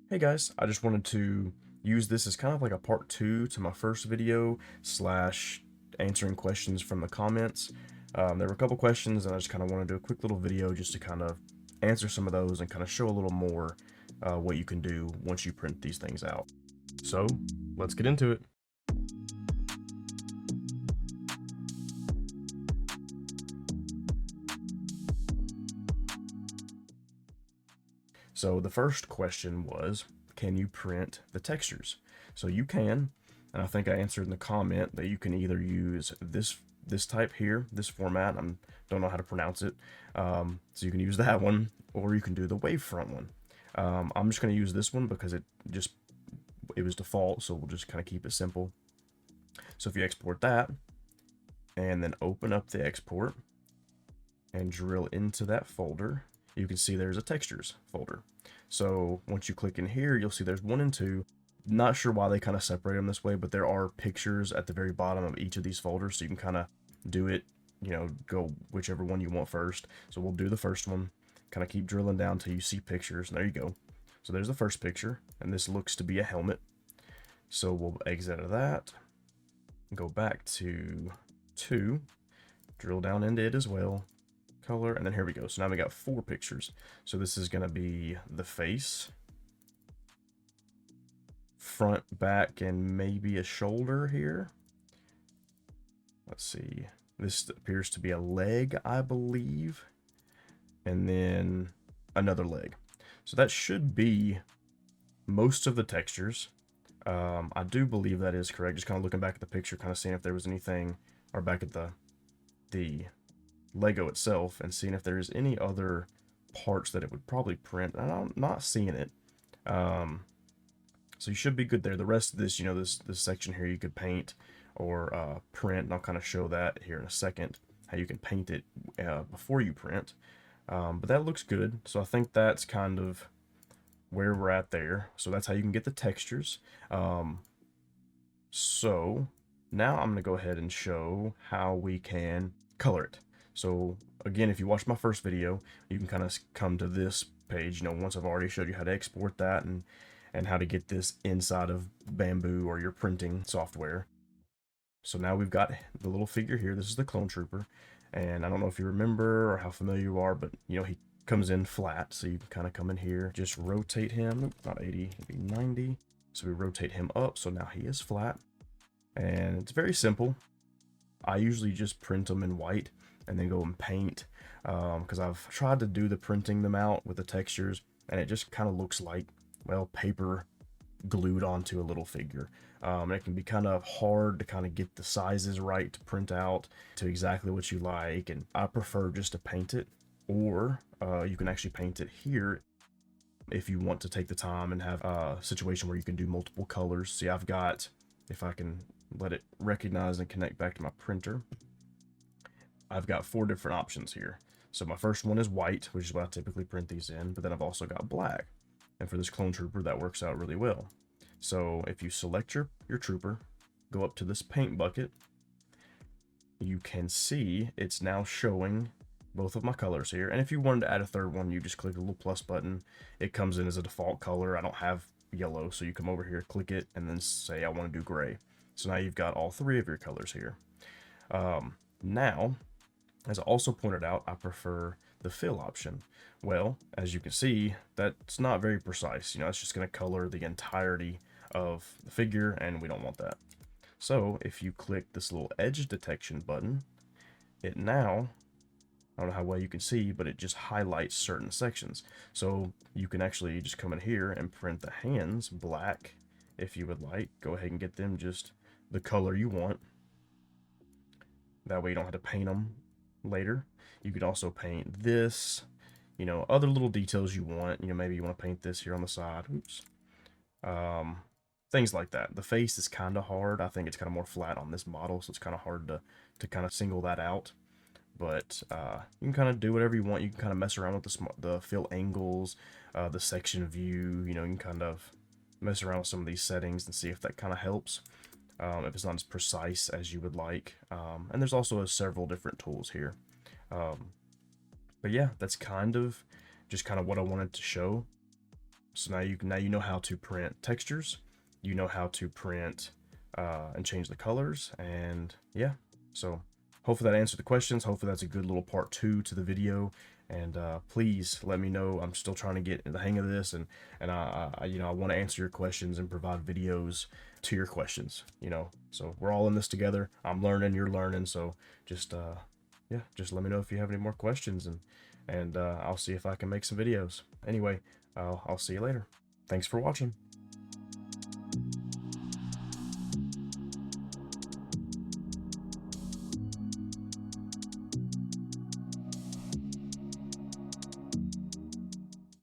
Hey guys, I just wanted to use this as kind of like a part two to my first video slash answering questions from the comments. There were a couple questions and I just kind of want to do a quick little video just to kind of answer some of those and kind of show a little more what you can do once you print these things out. So let's get into it. So the first question was, can you print the textures? So you can, and I think I answered in the comment that you can either use this type here, this format. I don't know how to pronounce it, so you can use that one, or you can do the wavefront one. I'm just going to use this one because it was default, so we'll just kind of keep it simple. So if you export that, and then open up the export, and drill into that folder, you can see there's a textures folder. So once you click in here, you'll see there's 1 and 2. Not sure why they kind of separate them this way, but there are pictures at the very bottom of each of these folders, so you can kind of do it, go whichever one you want first. So we'll do the first one, kind of keep drilling down till you see pictures, and there you go. So there's the first picture, and this looks to be a helmet. So we'll exit out of that, go back to 2, drill down into it as well, color, and then here we go. So now we got 4 pictures. So this is going to be the face, front, back, and maybe a shoulder here. Let's see. This appears to be a leg, I believe. And then another leg. So that should be most of the textures. I do believe that is correct. Just kind of looking back at the picture, kind of seeing if there was anything, or back at the Lego itself, and seeing if there's any other parts that it would probably print. And I'm not seeing it. So you should be good there. The rest of this, this section here, you could paint or print, and I'll kind of show that here in a second, how you can paint it before you print. But that looks good. So I think that's kind of where we're at there. So that's how you can get the textures. So now I'm going to go ahead and show how we can color it. So again, if you watched my first video, you can kind of come to this page, once I've already showed you how to export that and how to get this inside of Bambu or your printing software. So now we've got the little figure here. This is the Clone Trooper. And I don't know if you remember or how familiar you are, but he comes in flat. So you can kind of come in here, just rotate him. Not 80, it'd be 90. So we rotate him up. So now he is flat. And it's very simple. I usually just print them in white and then go and paint, because I've tried to do the printing them out with the textures, and it just kind of looks like, well, paper glued onto a little figure. It can be kind of hard to kind of get the sizes right to print out to exactly what you like, and I prefer just to paint it, or you can actually paint it here if you want to take the time and have a situation where you can do multiple colors. See, I've got, if I can let it recognize and connect back to my printer, I've got 4 different options here. So my first one is white, which is what I typically print these in, but then I've also got black. And for this Clone Trooper, that works out really well. So if you select your trooper, go up to this paint bucket, you can see it's now showing both of my colors here. And if you wanted to add a third one, you just click the little plus button. It comes in as a default color. I don't have yellow, so you come over here, click it, and then say I want to do gray. So now you've got all 3 of your colors here. Now, as I also pointed out, I prefer the fill option. Well, as you can see, that's not very precise. It's just going to color the entirety of the figure, and we don't want that. So if you click this little edge detection button, it now, I don't know how well you can see, but it just highlights certain sections. So you can actually just come in here and print the hands black if you would like. Go ahead and get them just the color you want. That way you don't have to paint them later. You could also paint this, other little details you want. Maybe you want to paint this here on the side. Oops. Things like that. The face is kind of hard. I think it's kind of more flat on this model, so it's kind of hard to kind of single that out. But you can kind of do whatever you want. You can kind of mess around with the fill angles, the section view. You can kind of mess around with some of these settings and see if that kind of helps. If it's not as precise as you would like. And there's also several different tools here. But yeah, that's kind of what I wanted to show. So now you know how to print textures, you know how to print and change the colors, and yeah. So hopefully that answered the questions. Hopefully that's a good little part 2 to the video. And please let me know. I'm still trying to get the hang of this, and I want to answer your questions and provide videos to your questions. So we're all in this together. I'm learning, you're learning. So just yeah, just let me know if you have any more questions, and I'll see if I can make some videos. Anyway, I'll see you later. Thanks for watching.